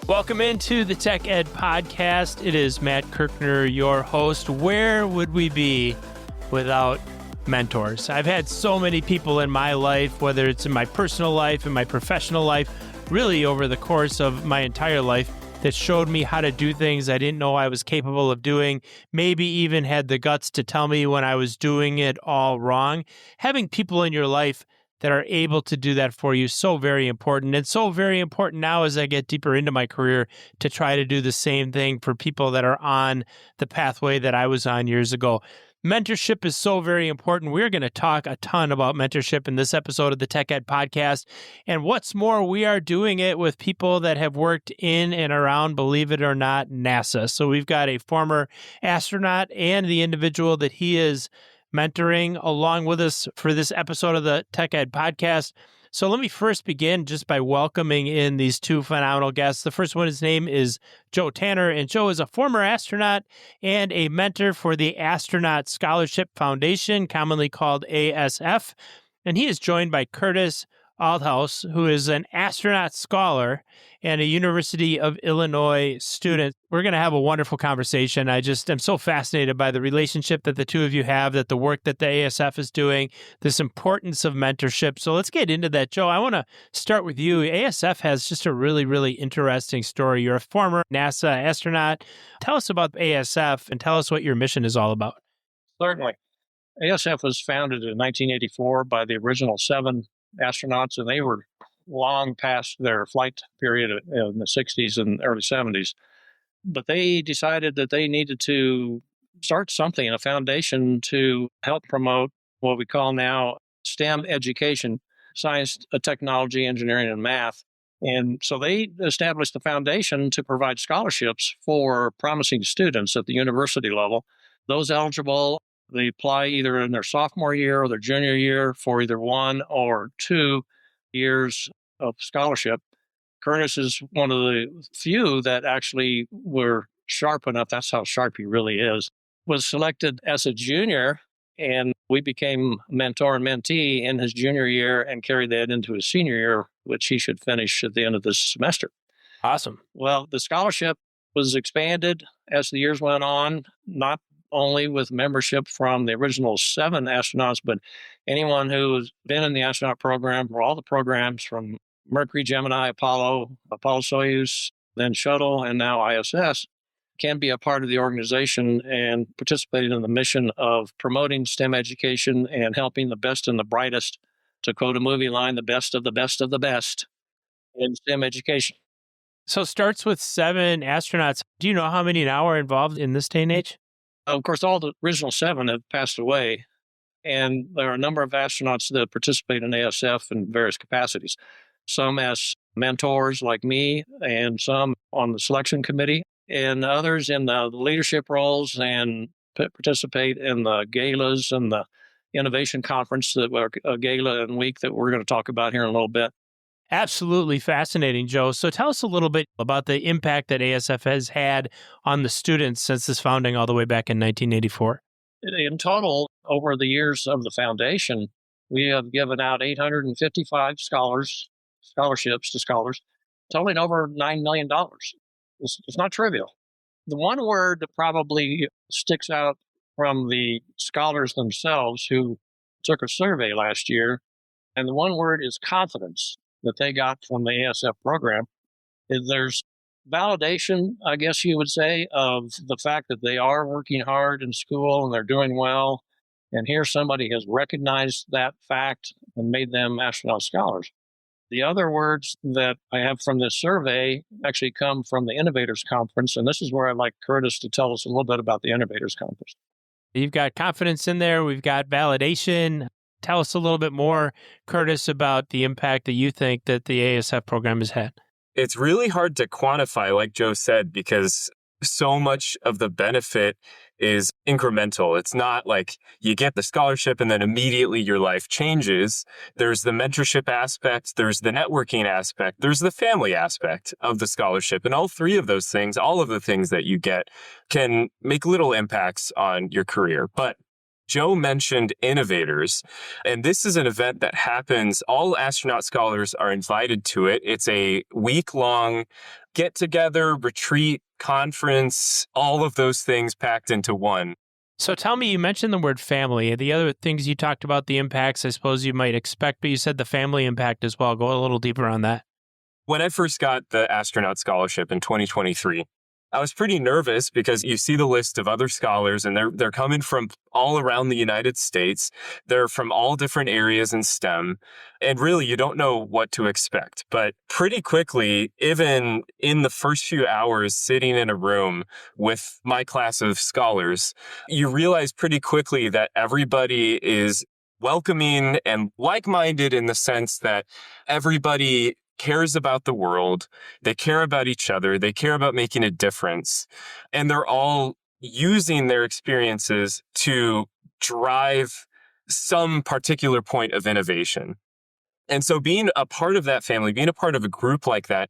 Welcome into the Tech Ed Podcast. It is Matt Kirkner, your host. Where would we be without mentors? I've had so many people in my life, whether it's in my personal life, in my professional life, really over the course of my entire life, that showed me how to do things I didn't know I was capable of doing, maybe even had the guts to tell me when I was doing it all wrong. Having people in your life that are able to do that for you, so very important. And so very important now as I get deeper into my career to try to do the same thing for people that are on the pathway that I was on years ago. Mentorship is so very important. We're going to talk a ton about mentorship in this episode of the Tech Ed Podcast. And what's more, we are doing it with people that have worked in and around, believe it or not, NASA. So we've got a former astronaut and the individual that he is mentoring along with us for this episode of the Tech Ed Podcast. So let me first begin just by welcoming in these two phenomenal guests. The first one, his name is Joe Tanner, and Joe is a former astronaut and a mentor for the Astronaut Scholarship Foundation, commonly called ASF. And he is joined by Curtis Althaus, who is an astronaut scholar and a University of Illinois student. We're going to have a wonderful conversation. I just am so fascinated by the relationship that the two of you have, that the work that the ASF is doing, this importance of mentorship. So let's get into that. Joe, I want to start with you. ASF has just a really, really interesting story. You're a former NASA astronaut. Tell us about ASF and tell us what your mission is all about. Certainly. ASF was founded in 1984 by the original 7 astronauts, and they were long past their flight period in the 60s and early 70s. But they decided that they needed to start something, a foundation to help promote what we call now STEM education, science, technology, engineering, and math. And so they established the foundation to provide scholarships for promising students at the university level. Those eligible, they apply either in their sophomore year or their junior year for either 1 or 2 years of scholarship. Curtis is one of the few that actually were sharp enough, that's how sharp he really is, was selected as a junior, and we became mentor and mentee in his junior year and carried that into his senior year, which he should finish at the end of this semester. Awesome. Well, the scholarship was expanded as the years went on, not only with membership from the original 7 astronauts, but anyone who's been in the astronaut program or all the programs from Mercury, Gemini, Apollo, Soyuz, then Shuttle, and now ISS can be a part of the organization and participate in the mission of promoting STEM education and helping the best and the brightest, to quote a movie line, the best of the best of the best in STEM education. So it starts with 7 astronauts. Do you know how many now are involved in this day and age? Of course, all the original 7 have passed away, and there are a number of astronauts that participate in ASF in various capacities, some as mentors like me, and some on the selection committee, and others in the leadership roles and participate in the galas and the innovation conference, that were a gala and week that we're going to talk about here in a little bit. Absolutely fascinating, Joe. So tell us a little bit about the impact that ASF has had on the students since its founding all the way back in 1984. In total, over the years of the foundation, we have given out 855 scholarships to scholars, totaling over $9 million. It's not trivial. The one word that probably sticks out from the scholars themselves who took a survey last year, and the one word is confidence, that they got from the ASF program, is there's validation, I guess you would say, of the fact that they are working hard in school and they're doing well. And here somebody has recognized that fact and made them astronaut scholars. The other words that I have from this survey actually come from the Innovators Conference. And this is where I'd like Curtis to tell us a little bit about the Innovators Conference. You've got confidence in there. We've got validation. Tell us a little bit more, Curtis, about the impact that you think that the ASF program has had. It's really hard to quantify, like Joe said, because so much of the benefit is incremental. It's not like you get the scholarship and then immediately your life changes. There's the mentorship aspect, there's the networking aspect, there's the family aspect of the scholarship. And all 3 of those things, all of the things that you get, can make little impacts on your career. But Joe mentioned innovators, and this is an event that happens. All astronaut scholars are invited to it. It's a week-long get-together, retreat, conference, all of those things packed into one. So tell me, you mentioned the word family. The other things you talked about, the impacts I suppose you might expect, but you said the family impact as well. Go a little deeper on that. When I first got the Astronaut Scholarship in 2023, I was pretty nervous because you see the list of other scholars and they're coming from all around the United States. They're from all different areas in STEM. And really, you don't know what to expect. But pretty quickly, even in the first few hours sitting in a room with my class of scholars, you realize pretty quickly that everybody is welcoming and like-minded in the sense that everybody cares about the world, they care about each other, they care about making a difference, and they're all using their experiences to drive some particular point of innovation. And so being a part of that family, being a part of a group like that,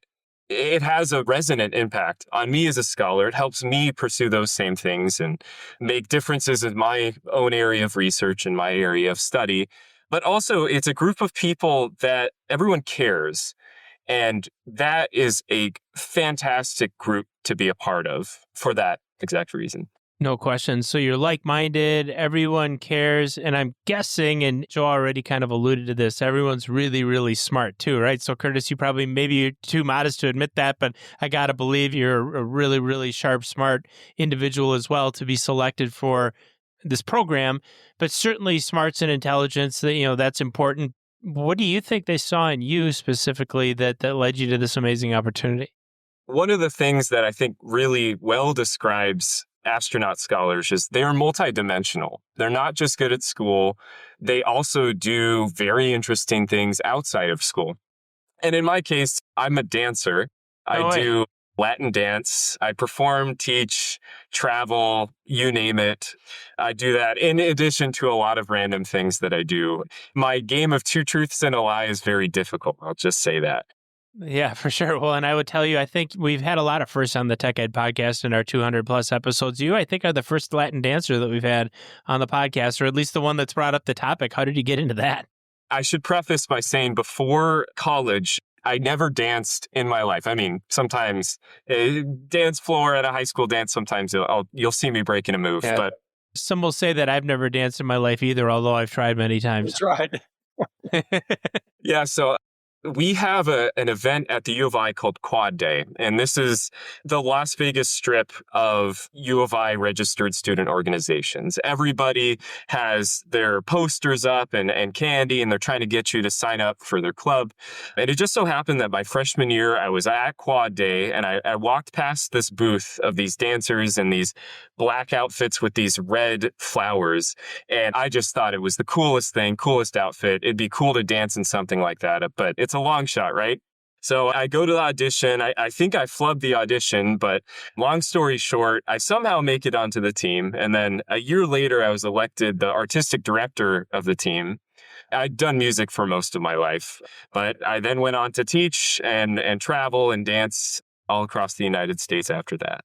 it has a resonant impact on me as a scholar. It helps me pursue those same things and make differences in my own area of research and my area of study. But also, it's a group of people that everyone cares. And that is a fantastic group to be a part of for that exact reason. No question. So you're like-minded, everyone cares, and I'm guessing, and Joe already kind of alluded to this, everyone's really, really smart too, right? So Curtis, maybe you're too modest to admit that, but I got to believe you're a really, really sharp, smart individual as well to be selected for this program, but certainly smarts and intelligence, that's important. What do you think they saw in you specifically that led you to this amazing opportunity? One of the things that I think really well describes astronaut scholars is they are multidimensional. They're not just good at school. They also do very interesting things outside of school. And in my case, I'm a dancer. No way. I do Latin dance. I perform, teach, travel, you name it. I do that in addition to a lot of random things that I do. My game of two truths and a lie is very difficult. I'll just say that. Yeah, for sure. Well, and I would tell you, I think we've had a lot of firsts on the Tech Ed podcast in our 200 plus episodes. You, I think, are the first Latin dancer that we've had on the podcast, or at least the one that's brought up the topic. How did you get into that? I should preface by saying before college, I never danced in my life. I mean, sometimes dance floor at a high school dance, sometimes you'll see me breaking a move. Yeah. But some will say that I've never danced in my life either, although I've tried many times. That's right. yeah, so we have an event at the U of I called Quad Day, and this is the Las Vegas strip of U of I registered student organizations. Everybody has their posters up and candy, and they're trying to get you to sign up for their club. And it just so happened that my freshman year, I was at Quad Day, and I walked past this booth of these dancers in these black outfits with these red flowers, and I just thought it was the coolest thing, coolest outfit. It'd be cool to dance in something like that, but it's a long shot, right? So I go to the audition. I think I flubbed the audition, but long story short, I somehow make it onto the team. And then a year later, I was elected the artistic director of the team. I'd done music for most of my life, but I then went on to teach and travel and dance all across the United States after that.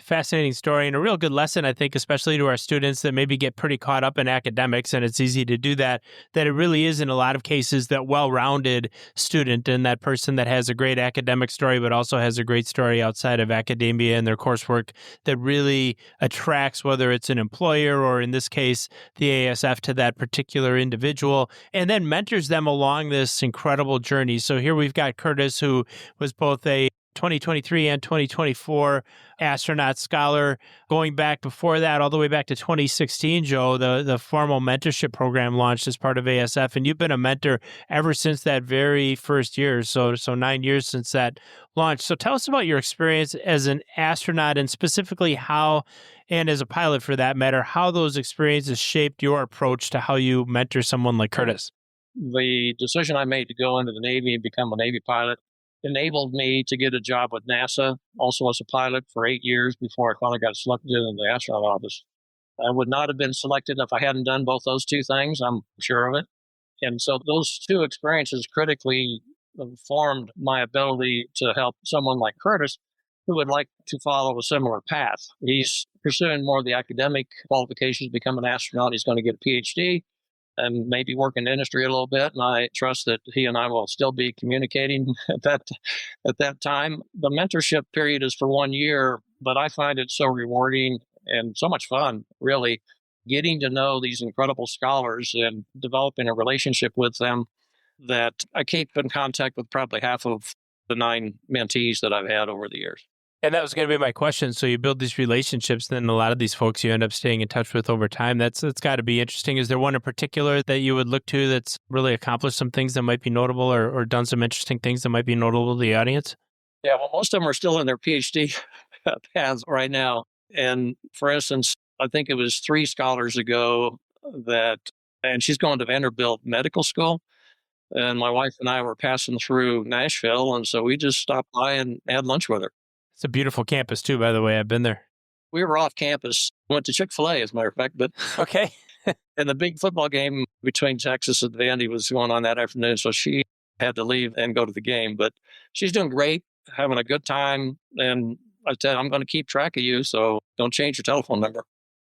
Fascinating story and a real good lesson, I think, especially to our students that maybe get pretty caught up in academics, and it's easy to do that it really is in a lot of cases that well-rounded student and that person that has a great academic story but also has a great story outside of academia and their coursework that really attracts, whether it's an employer or in this case, the ASF to that particular individual, and then mentors them along this incredible journey. So here we've got Curtis, who was both a 2023 and 2024 astronaut scholar. Going back before that, all the way back to 2016, Joe, the formal mentorship program launched as part of ASF, and you've been a mentor ever since that very first year. So 9 years since that launch. So tell us about your experience as an astronaut and specifically how, and as a pilot for that matter, how those experiences shaped your approach to how you mentor someone like Curtis. The decision I made to go into the Navy and become a Navy pilot enabled me to get a job with NASA, also as a pilot for 8 years before I finally got selected in the astronaut office. I would not have been selected if I hadn't done both those two things. I'm sure of it. And so those two experiences critically formed my ability to help someone like Curtis who would like to follow a similar path. He's pursuing more of the academic qualifications, become an astronaut. He's going to get a PhD and maybe work in industry a little bit. And I trust that he and I will still be communicating at that time. The mentorship period is for 1 year, but I find it so rewarding and so much fun, really, getting to know these incredible scholars and developing a relationship with them that I keep in contact with probably half of the 9 mentees that I've had over the years. And that was going to be my question. So you build these relationships, then a lot of these folks you end up staying in touch with over time. That's got to be interesting. Is there one in particular that you would look to that's really accomplished some things that might be notable or done some interesting things that might be notable to the audience? Yeah, well, most of them are still in their PhD paths right now. And for instance, I think it was 3 scholars ago and she's going to Vanderbilt Medical School. And my wife and I were passing through Nashville. And so we just stopped by and had lunch with her. It's a beautiful campus too, by the way. I've been there. We were off campus, went to Chick-fil-A, as a matter of fact. But Okay. and the big football game between Texas and Vandy was going on that afternoon. So she had to leave and go to the game. But she's doing great, having a good time. And I said, I'm going to keep track of you. So don't change your telephone number.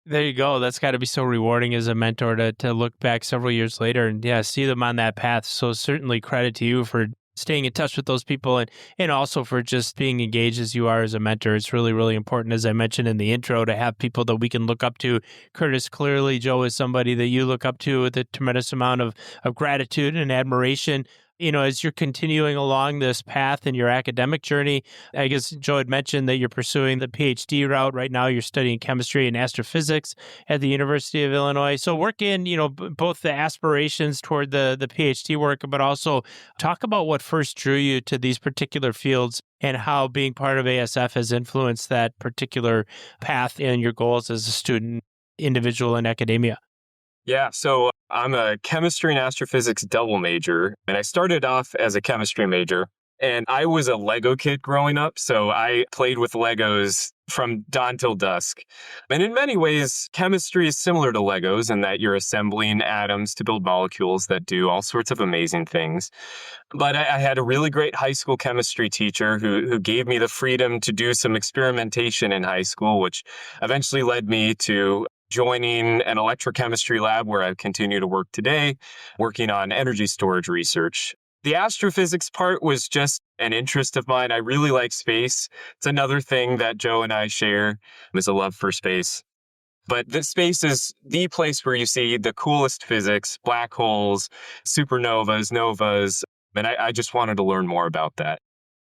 There you go. That's got to be so rewarding as a mentor to look back several years later and see them on that path. So certainly credit to you for staying in touch with those people and also for just being engaged as you are as a mentor. It's really, really important, as I mentioned in the intro, to have people that we can look up to. Curtis, clearly, Joe is somebody that you look up to with a tremendous amount of gratitude and admiration. As you're continuing along this path in your academic journey, I guess Joe had mentioned that you're pursuing the PhD route. Right now, you're studying chemistry and astrophysics at the University of Illinois. So work in, both the aspirations toward the PhD work, but also talk about what first drew you to these particular fields and how being part of ASF has influenced that particular path and your goals as a student, individual, in academia. Yeah, so I'm a chemistry and astrophysics double major, and I started off as a chemistry major. And I was a Lego kid growing up, so I played with Legos from dawn till dusk. And in many ways, chemistry is similar to Legos in that you're assembling atoms to build molecules that do all sorts of amazing things. But I had a really great high school chemistry teacher who gave me the freedom to do some experimentation in high school, which eventually led me to joining an electrochemistry lab where I continue to work today, working on energy storage research. The astrophysics part was just an interest of mine. I really like space. It's another thing that Joe and I share, is a love for space. But the space is the place where you see the coolest physics, black holes, supernovas, novas, and I just wanted to learn more about that.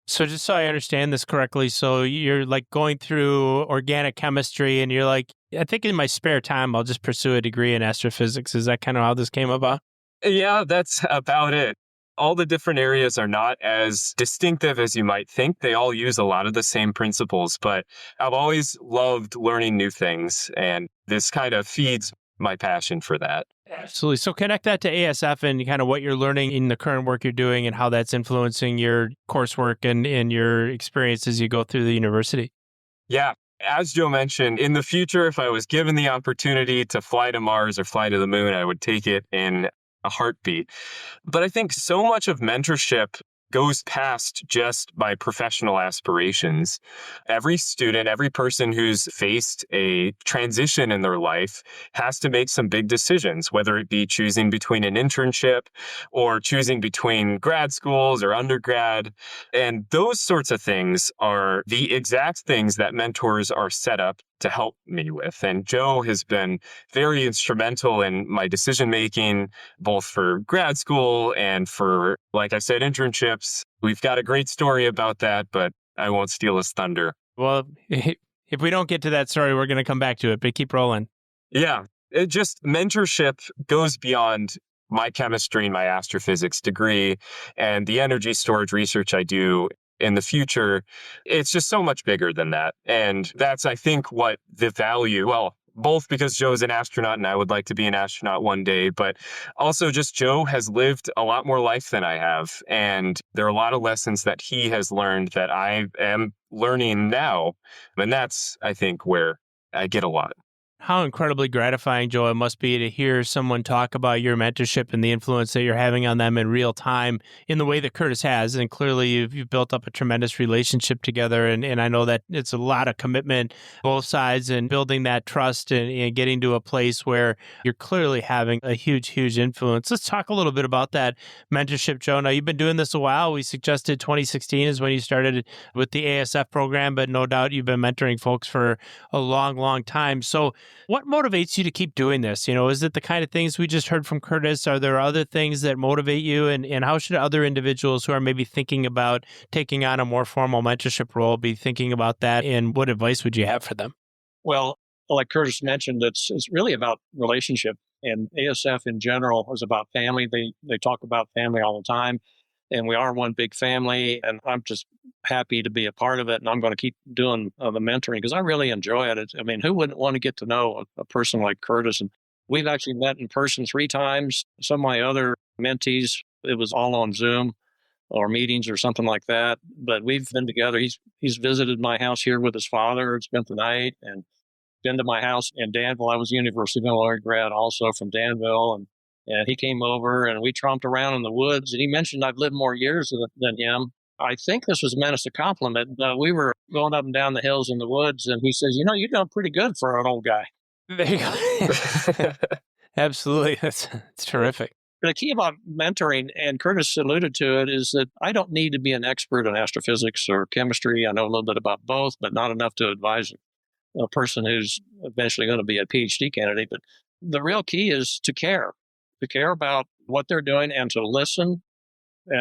So just so I understand this correctly, so you're like going through organic chemistry and you're like, I think in my spare time, I'll just pursue a degree in astrophysics. Is that kind of how this came about? Yeah, that's about it. All the different areas are not as distinctive as you might think. They all use a lot of the same principles, but I've always loved learning new things, and this kind of feeds my passion for that. Absolutely. So connect that to ASF and kind of what you're learning in the current work you're doing and how that's influencing your coursework and your experience as you go through the university. Yeah. As Joe mentioned, in the future, if I was given the opportunity to fly to Mars or fly to the moon, I would take it in a heartbeat. But I think so much of mentorship goes past just my professional aspirations. Every student, every person who's faced a transition in their life has to make some big decisions, whether it be choosing between an internship or choosing between grad schools or undergrad. And those sorts of things are the exact things that mentors are set up to help me with. And Joe has been very instrumental in my decision-making, both for grad school and for, like I said, internships. We've got a great story about that, but I won't steal his thunder. Well, if we don't get to that story, we're going to come back to it, but keep rolling. Yeah, it just mentorship goes beyond my chemistry and my astrophysics degree and the energy storage research I do in the future. It's just so much bigger than that. And that's, I think, what the value, well, both because Joe's an astronaut and I would like to be an astronaut one day, but also just Joe has lived a lot more life than I have. And there are a lot of lessons that he has learned that I am learning now. And that's, I think, where I get a lot. how incredibly gratifying, Joe, it must be to hear someone talk about your mentorship and the influence that you're having on them in real time in the way that Curtis has. And clearly you've built up a tremendous relationship together. And I know that it's a lot of commitment, both sides, and building that trust and getting to a place where you're clearly having a huge, huge influence. Let's talk a little bit about that mentorship, Joe. Now, you've been doing this a while. We suggested 2016 is when you started with the ASF program, but no doubt you've been mentoring folks for a long, long time. So what motivates you to keep doing this? Is it the kind of things we just heard from Curtis? Are there other things that motivate you? And how should other individuals who are maybe thinking about taking on a more formal mentorship role be thinking about that? And what advice would you have for them? Well, like Curtis mentioned, it's really about relationship. And ASF in general is about family. They talk about family all the time. And we are one big family. And I'm just happy to be a part of it. And I'm going to keep doing the mentoring because I really enjoy it. I mean, who wouldn't want to get to know a person like Curtis? And we've actually met in person 3 times. Some of my other mentees, it was all on Zoom or meetings or something like that. But we've been together. He's visited my house here with his father, spent the night, and been to my house in Danville. I was a University of Illinois grad also from Danville. And he came over and we tromped around in the woods. And he mentioned I've lived more years than him. I think this was meant as a compliment. We were going up and down the hills in the woods. And he says, you're doing pretty good for an old guy. There you go. Absolutely. It's terrific. The key about mentoring, and Curtis alluded to it, is that I don't need to be an expert in astrophysics or chemistry. I know a little bit about both, but not enough to advise a person who's eventually going to be a PhD candidate. But the real key is to care about what they're doing and to listen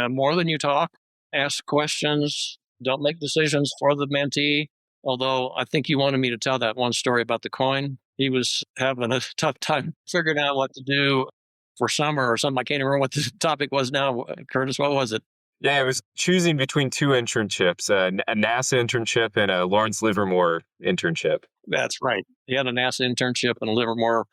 more than you talk, ask questions, don't make decisions for the mentee. Although I think you wanted me to tell that one story about the coin. He was having a tough time figuring out what to do for summer or something. I can't even remember what the topic was now. Curtis, what was it? Yeah, it was choosing between 2 internships, a NASA internship and a Lawrence Livermore internship. That's right. He had a NASA internship and a Livermore.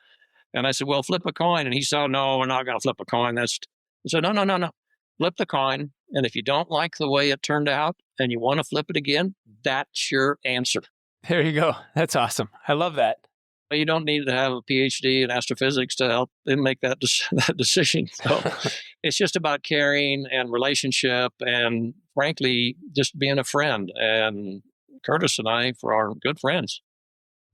And I said, well, flip a coin. And he said, no, we're not going to flip a coin. I said, no. Flip the coin. And if you don't like the way it turned out and you want to flip it again, that's your answer. There you go. That's awesome. I love that. You don't need to have a PhD in astrophysics to help them make that decision. So it's just about caring and relationship and, frankly, just being a friend. And Curtis and I are good friends.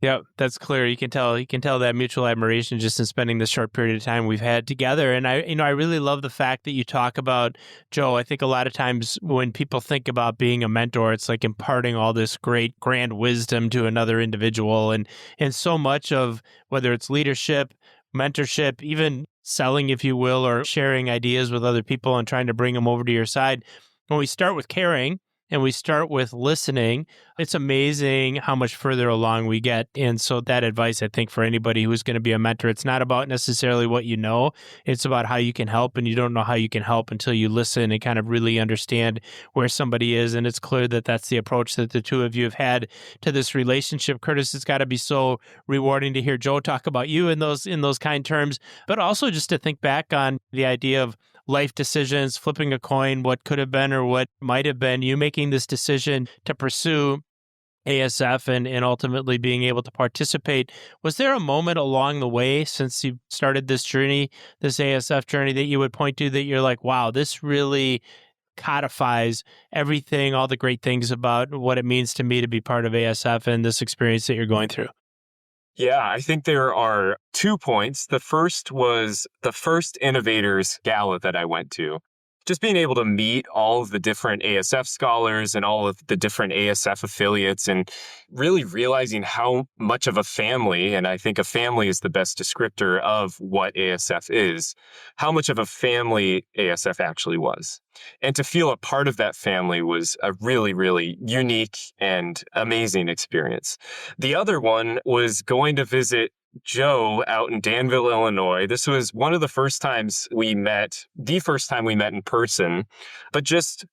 Yeah, that's clear. You can tell that mutual admiration just in spending this short period of time we've had together. And I really love the fact that you talk about, Joe, I think a lot of times when people think about being a mentor, it's like imparting all this great grand wisdom to another individual. And so much of whether it's leadership, mentorship, even selling, if you will, or sharing ideas with other people and trying to bring them over to your side, when we start with caring, and we start with listening, it's amazing how much further along we get. And so that advice, I think, for anybody who's going to be a mentor, it's not about necessarily what you know. It's about how you can help. And you don't know how you can help until you listen and kind of really understand where somebody is. And it's clear that that's the approach that the two of you have had to this relationship. Curtis, it's got to be so rewarding to hear Joe talk about you in those kind terms, but also just to think back on the idea of life decisions, flipping a coin, what could have been or what might have been, you making this decision to pursue ASF and ultimately being able to participate. Was there a moment along the way since you started this journey, this ASF journey, that you would point to that you're like, wow, this really codifies everything, all the great things about what it means to me to be part of ASF and this experience that you're going through? Yeah, I think there are 2 points. The first was the first Innovators Gala that I went to. Just being able to meet all of the different ASF scholars and all of the different ASF affiliates and really realizing how much of a family, and I think a family is the best descriptor of what ASF is, how much of a family ASF actually was. And to feel a part of that family was a really, really unique and amazing experience. The other one was going to visit Joe out in Danville, Illinois. This was one of the first times we met in person, but just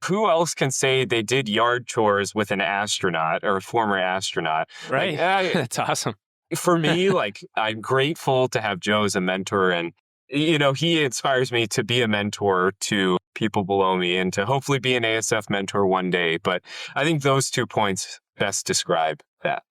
who else can say they did yard chores with an astronaut or a former astronaut? Right. That's awesome. For me, I'm grateful to have Joe as a mentor, and he inspires me to be a mentor to people below me and to hopefully be an ASF mentor one day. But I think those 2 points best describe that.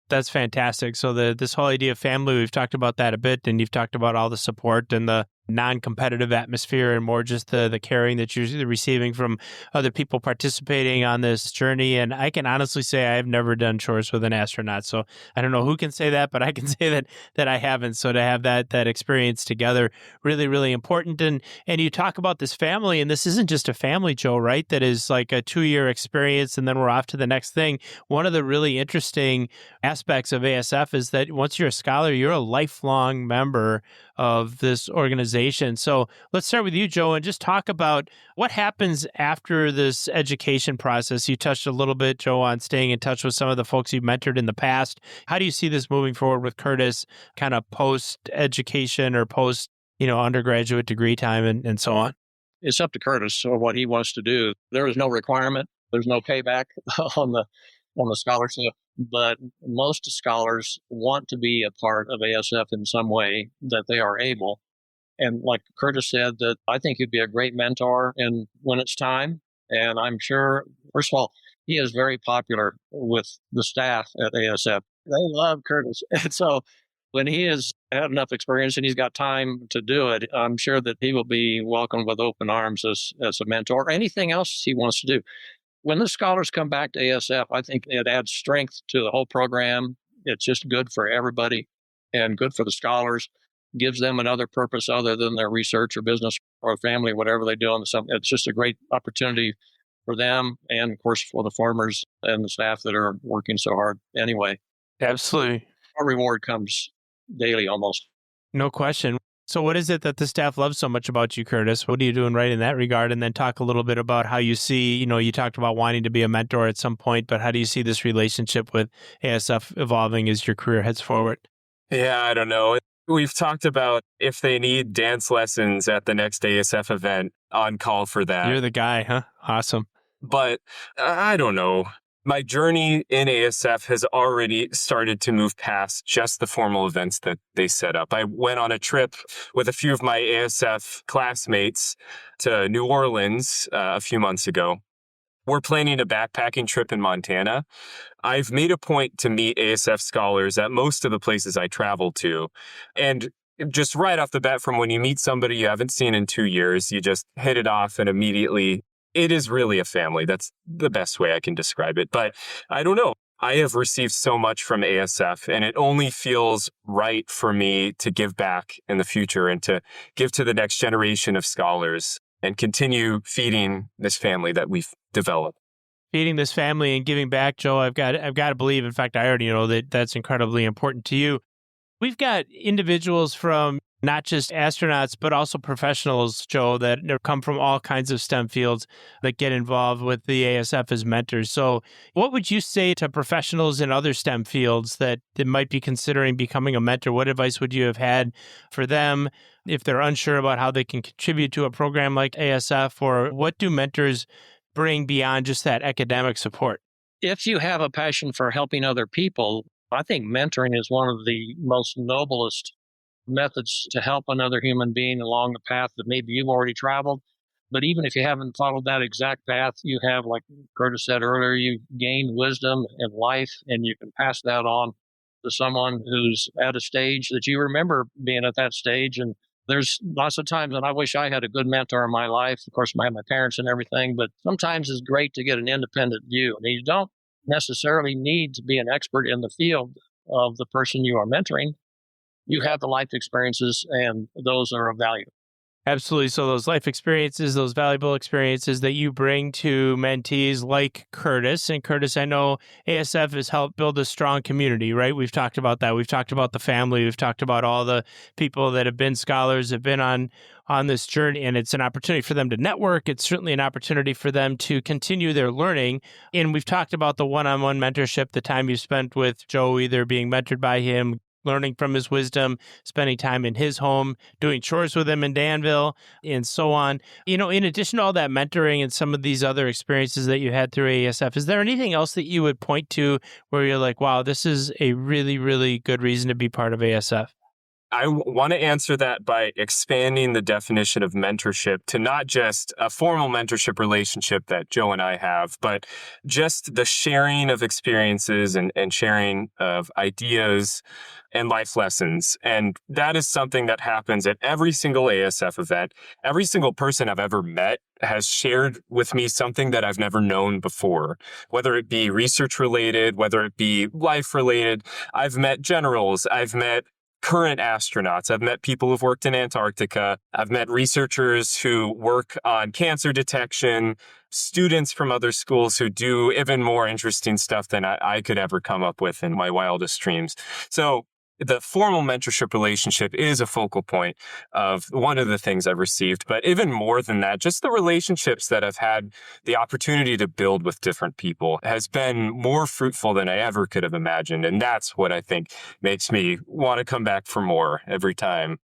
That's fantastic. So this whole idea of family, we've talked about that a bit, and you've talked about all the support and the non-competitive atmosphere and more just the caring that you're receiving from other people participating on this journey. And I can honestly say I've never done chores with an astronaut. So I don't know who can say that, but I can say that I haven't. So to have that experience together, really, really important. And you talk about this family, and this isn't just a family, Joe, right? That is like a 2-year experience, and then we're off to the next thing. One of the really interesting aspects of ASF is that once you're a scholar, you're a lifelong member of this organization. So let's start with you, Joe, and just talk about what happens after this education process. You touched a little bit, Joe, on staying in touch with some of the folks you've mentored in the past. How do you see this moving forward with Curtis, kind of post-education or post, undergraduate degree time and so on? It's up to Curtis or what he wants to do. There is no requirement. There's no payback on the scholarship, but most scholars want to be a part of ASF in some way that they are able. And like Curtis said, that I think he'd be a great mentor and when it's time. And I'm sure, first of all, he is very popular with the staff at ASF. They love Curtis. And so when he has had enough experience and he's got time to do it, I'm sure that he will be welcomed with open arms as a mentor or anything else he wants to do. When the scholars come back to ASF, I think it adds strength to the whole program. It's just good for everybody and good for the scholars, gives them another purpose other than their research or business or family, whatever they do. It's just a great opportunity for them and, of course, for the farmers and the staff that are working so hard anyway. Absolutely. Our reward comes daily almost. No question. So what is it that the staff loves so much about you, Curtis? What are you doing right in that regard? And then talk a little bit about how you see, you talked about wanting to be a mentor at some point, but how do you see this relationship with ASF evolving as your career heads forward? Yeah, I don't know. We've talked about if they need dance lessons at the next ASF event, on call for that. You're the guy, huh? Awesome. But I don't know. My journey in ASF has already started to move past just the formal events that they set up. I went on a trip with a few of my ASF classmates to New Orleans a few months ago. We're planning a backpacking trip in Montana. I've made a point to meet ASF scholars at most of the places I travel to. And just right off the bat, from when you meet somebody you haven't seen in 2 years, you just hit it off and immediately it is really a family. That's the best way I can describe it. But I don't know. I have received so much from ASF, and it only feels right for me to give back in the future and to give to the next generation of scholars and continue feeding this family that we've developed. Feeding this family and giving back, Joe, I've got to believe, in fact, I already know that that's incredibly important to you. We've got individuals from not just astronauts, but also professionals, Joe, that come from all kinds of STEM fields that get involved with the ASF as mentors. So what would you say to professionals in other STEM fields that might be considering becoming a mentor? What advice would you have had for them if they're unsure about how they can contribute to a program like ASF? Or what do mentors bring beyond just that academic support? If you have a passion for helping other people, I think mentoring is one of the most noblest methods to help another human being along the path that maybe you've already traveled. But even if you haven't followed that exact path, you have, like Curtis said earlier, you gained wisdom in life and you can pass that on to someone who's at a stage that you remember being at that stage. And there's lots of times, and I wish I had a good mentor in my life. Of course, I have my parents and everything, but sometimes it's great to get an independent view. And you don't necessarily need to be an expert in the field of the person you are mentoring. You have the life experiences, and those are of value. Absolutely. So those life experiences, those valuable experiences that you bring to mentees like Curtis. And Curtis, I know ASF has helped build a strong community, right? We've talked about that. We've talked about the family. We've talked about all the people that have been scholars, have been on this journey, and it's an opportunity for them to network. It's certainly an opportunity for them to continue their learning. And we've talked about the one-on-one mentorship, the time you spent with Joe, either being mentored by him, learning from his wisdom, spending time in his home, doing chores with him in Danville, and so on. In addition to all that mentoring and some of these other experiences that you had through ASF, is there anything else that you would point to where you're like, wow, this is a really, really good reason to be part of ASF? I want to answer that by expanding the definition of mentorship to not just a formal mentorship relationship that Joe and I have, but just the sharing of experiences and sharing of ideas and life lessons. And that is something that happens at every single ASF event. Every single person I've ever met has shared with me something that I've never known before, whether it be research related, whether it be life related. I've met generals, I've met current astronauts. I've met people who've worked in Antarctica. I've met researchers who work on cancer detection, students from other schools who do even more interesting stuff than I could ever come up with in my wildest dreams. So the formal mentorship relationship is a focal point of one of the things I've received. But even more than that, just the relationships that I've had the opportunity to build with different people has been more fruitful than I ever could have imagined. And that's what I think makes me want to come back for more every time.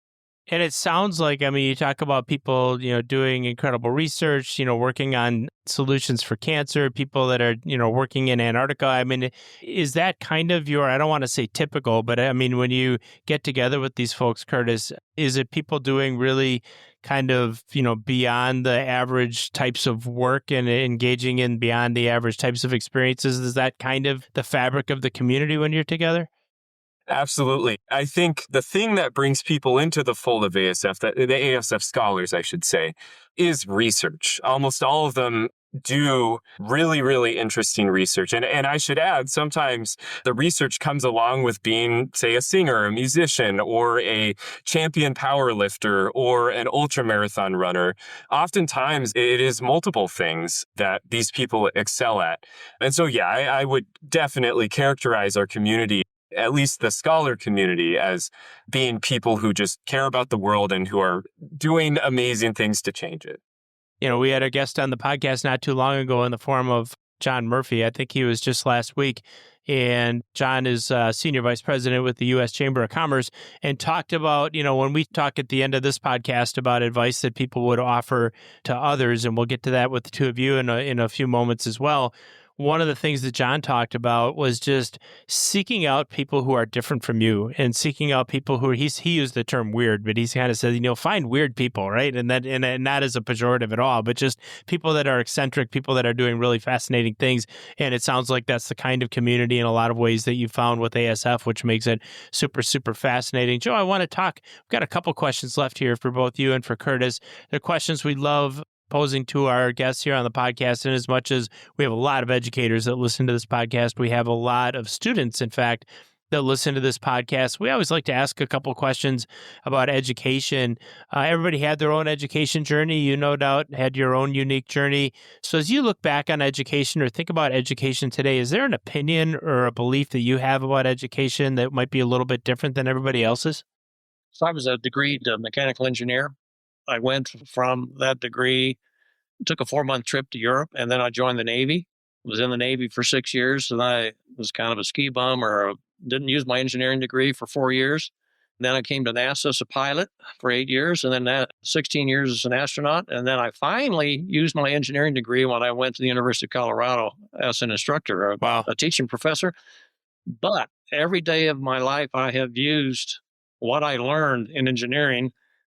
And it sounds like, I mean, you talk about people, doing incredible research, working on solutions for cancer, people that are, working in Antarctica. I mean, is that kind of I don't want to say typical, but I mean, when you get together with these folks, Curtis, is it people doing really kind of, beyond the average types of work and engaging in beyond the average types of experiences? Is that kind of the fabric of the community when you're together? Absolutely. I think the thing that brings people into the fold of ASF, the ASF scholars, I should say, is research. Almost all of them do really, really interesting research. And I should add, sometimes the research comes along with being, say, a singer, a musician, or a champion power lifter, or an ultramarathon runner. Oftentimes, it is multiple things that these people excel at. And so, yeah, I would definitely characterize our community, at least the scholar community, as being people who just care about the world and who are doing amazing things to change it. We had a guest on the podcast not too long ago in the form of John Murphy. I think he was just last week. And John is senior vice president with the U.S. Chamber of Commerce, and talked about, when we talk at the end of this podcast about advice that people would offer to others, and we'll get to that with the two of you in a few moments as well. One of the things that John talked about was just seeking out people who are different from you, and seeking out people who he used the term weird, but he's kind of said, find weird people, right? And not as a pejorative at all, but just people that are eccentric, people that are doing really fascinating things. And it sounds like that's the kind of community in a lot of ways that you found with ASF, which makes it super, super fascinating. Joe, I want to talk. We've got a couple questions left here for both you and for Curtis. They're questions we love posing to our guests here on the podcast. And as much as we have a lot of educators that listen to this podcast, we have a lot of students, in fact, that listen to this podcast. We always like to ask a couple questions about education. Everybody had their own education journey. You no doubt had your own unique journey. So as you look back on education or think about education today, is there an opinion or a belief that you have about education that might be a little bit different than everybody else's? So I was a degreed mechanical engineer. I went from that degree, took a 4-month trip to Europe, and then I joined the Navy. Was in the Navy for 6 years, and I was kind of a ski bum, or didn't use my engineering degree for 4 years. And then I came to NASA as a pilot for 8 years, and then 16 years as an astronaut. And then I finally used my engineering degree when I went to the University of Colorado as an instructor, a teaching professor. But every day of my life, I have used what I learned in engineering,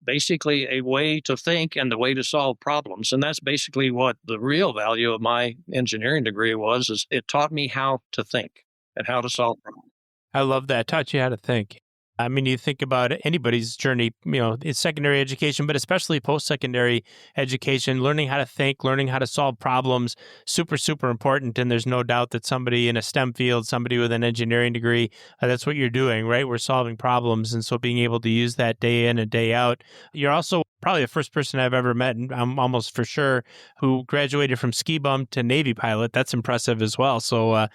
basically a way to think and the way to solve problems. And that's basically what the real value of my engineering degree was, is it taught me how to think and how to solve problems. I love that. Taught you how to think. I mean, you think about anybody's journey, it's secondary education, but especially post-secondary education, learning how to think, learning how to solve problems, super, super important. And there's no doubt that somebody in a STEM field, somebody with an engineering degree, that's what you're doing, right? We're solving problems. And so being able to use that day in and day out. You're also probably the first person I've ever met, and I'm almost for sure, who graduated from ski bum to Navy pilot. That's impressive as well. So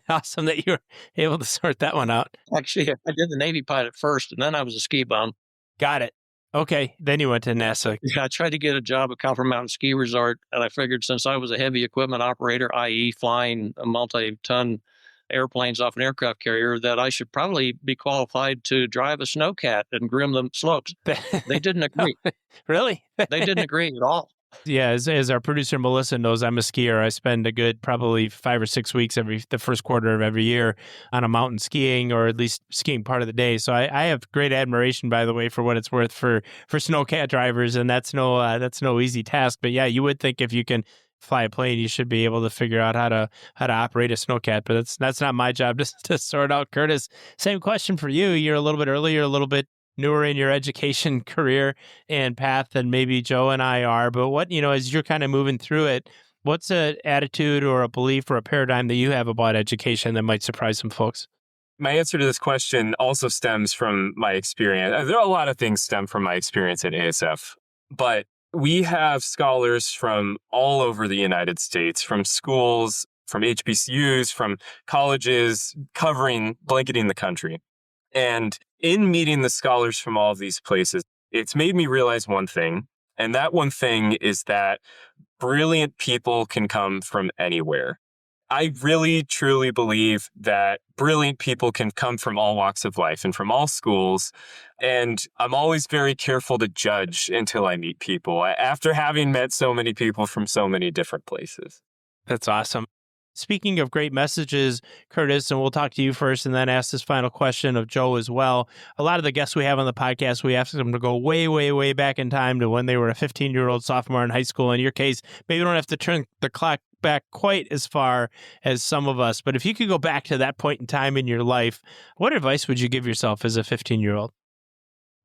awesome that you were able to sort that one out. Actually, I did the Navy pilot first, and then I was a ski bum. Got it. Okay. Then you went to NASA. Yeah, I tried to get a job at Copper Mountain Ski Resort, and I figured since I was a heavy equipment operator, i.e. flying a multi-ton airplanes off an aircraft carrier, that I should probably be qualified to drive a snowcat and grim the slopes. They didn't agree. Really? They didn't agree at all. Yeah, as our producer Melissa knows, I'm a skier. I spend a good probably 5 or 6 weeks the first quarter of every year on a mountain skiing, or at least skiing part of the day. So I have great admiration, by the way, for what it's worth for snowcat drivers, and that's no easy task. But yeah, you would think if you can fly a plane, you should be able to figure out how to operate a snowcat. But that's not my job to sort out. Curtis, same question for you. You're a little bit earlier, a little bit newer in your education career and path than maybe Joe and I are. But what, as you're kind of moving through it, what's an attitude or a belief or a paradigm that you have about education that might surprise some folks? My answer to this question also stems from my experience. There are a lot of things stem from my experience at ASF, but we have scholars from all over the United States, from schools, from HBCUs, from colleges, blanketing the country. And in meeting the scholars from all of these places, it's made me realize one thing. And that one thing is that brilliant people can come from anywhere. I really, truly believe that brilliant people can come from all walks of life and from all schools. And I'm always very careful to judge until I meet people, after having met so many people from so many different places. That's awesome. Speaking of great messages, Curtis, and we'll talk to you first and then ask this final question of Joe as well. A lot of the guests we have on the podcast, we ask them to go way, way, way back in time to when they were a 15-year-old sophomore in high school. In your case, maybe you don't have to turn the clock back quite as far as some of us. But if you could go back to that point in time in your life, what advice would you give yourself as a 15-year-old?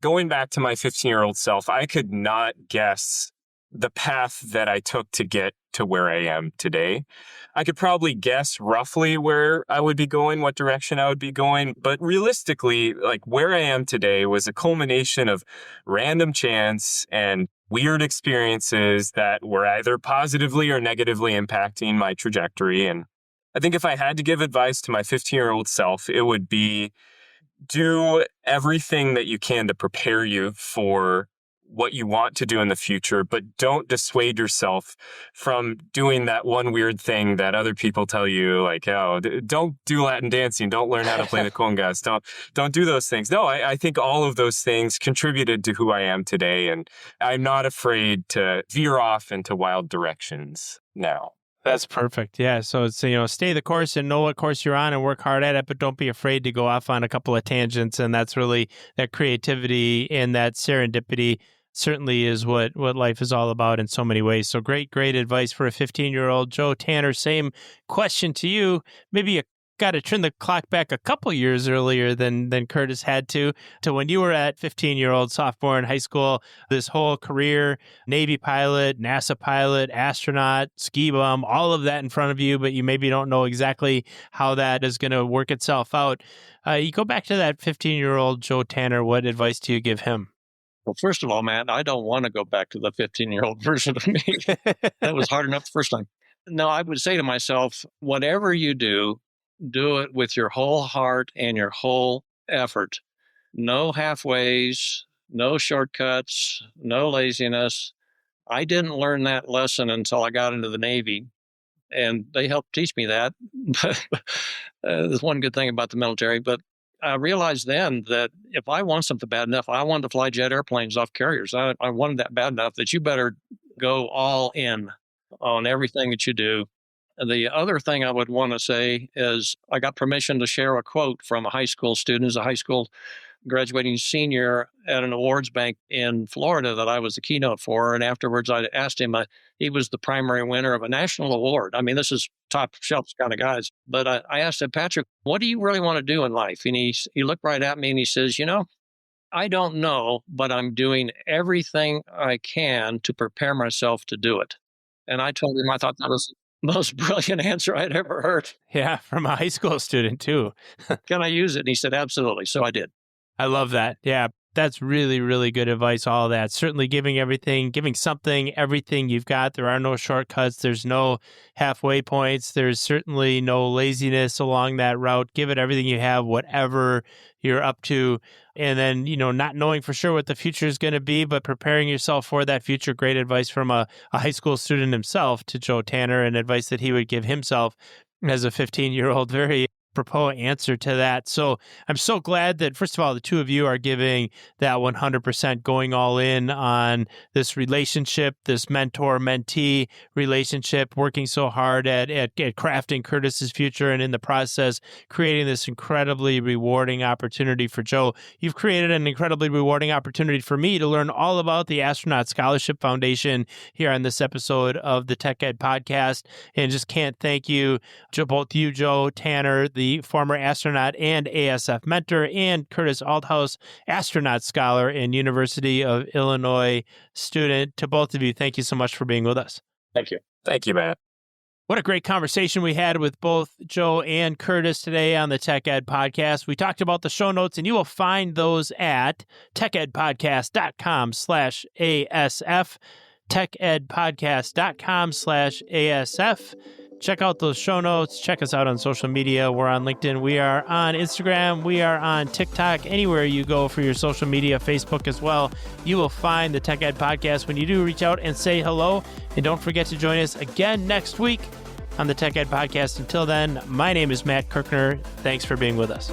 Going back to my 15-year-old self, I could not guess the path that I took to get to where I am today. I could probably guess roughly where I would be going, what direction I would be going. But realistically, like where I am today was a culmination of random chance and weird experiences that were either positively or negatively impacting my trajectory. And I think if I had to give advice to my 15-year-old self, it would be do everything that you can to prepare you for what you want to do in the future, but don't dissuade yourself from doing that one weird thing that other people tell you, like, oh, don't do Latin dancing, don't learn how to play the congas, don't do those things. No, I think all of those things contributed to who I am today, and I'm not afraid to veer off into wild directions now. That's perfect. Yeah. So it's, stay the course and know what course you're on and work hard at it, but don't be afraid to go off on a couple of tangents. And that's really that creativity and that serendipity certainly is what life is all about in so many ways. So great advice for a 15-year-old. Joe Tanner, same question to you. Maybe you got to turn the clock back a couple years earlier than Curtis had to when you were at 15-year-old sophomore in high school, this whole career, Navy pilot, NASA pilot, astronaut, ski bum, all of that in front of you, but you maybe don't know exactly how that is going to work itself out. You go back to that 15-year-old Joe Tanner, what advice do you give him? Well, first of all, Matt, I don't want to go back to the 15-year-old version of me. That was hard enough the first time. No, I would say to myself, whatever you do it with your whole heart and your whole effort. No halfways, no shortcuts, no laziness. I didn't learn that lesson until I got into the Navy, and they helped teach me that. There's one good thing about the military, but I realized then that if I want something bad enough, I wanted to fly jet airplanes off carriers. I wanted that bad enough that you better go all in on everything that you do. The other thing I would want to say is I got permission to share a quote from a high school student, a high school graduating senior at an awards bank in Florida that I was the keynote for. And afterwards, I asked him, he was the primary winner of a national award. I mean, this is top shelf kind of guys. But I asked him, Patrick, what do you really want to do in life? And he looked right at me and he says, I don't know, but I'm doing everything I can to prepare myself to do it. And I told him I thought that was the most brilliant answer I'd ever heard. Yeah, from a high school student too. Can I use it? And he said, absolutely. So I did. I love that. Yeah, that's really, really good advice, all of that. Certainly giving something, everything you've got. There are no shortcuts. There's no halfway points. There's certainly no laziness along that route. Give it everything you have, whatever you're up to. And then, not knowing for sure what the future is going to be, but preparing yourself for that future. Great advice from a high school student himself to Joe Tanner, and advice that he would give himself as a 15-year-old. Very apropos answer to that. So I'm so glad that, first of all, the two of you are giving that 100% going all in on this relationship, this mentor-mentee relationship, working so hard at crafting Curtis's future, and in the process, creating this incredibly rewarding opportunity for Joe. You've created an incredibly rewarding opportunity for me to learn all about the Astronaut Scholarship Foundation here on this episode of the Tech Ed Podcast. And just can't thank you, both you, Joe Tanner, the former astronaut and ASF mentor, and Curtis Althaus, astronaut scholar and University of Illinois student. To both of you, thank you so much for being with us. Thank you. Thank you, Matt. What a great conversation we had with both Joe and Curtis today on the Tech Ed Podcast. We talked about the show notes, and you will find those at techedpodcast.com/ASF, techedpodcast.com/ASF. Check out those show notes. Check us out on social media. We're on LinkedIn. We are on Instagram. We are on TikTok. Anywhere you go for your social media, Facebook as well, you will find the Tech Ed Podcast. When you do, reach out and say hello. And don't forget to join us again next week on the Tech Ed Podcast. Until then, my name is Matt Kirkner. Thanks for being with us.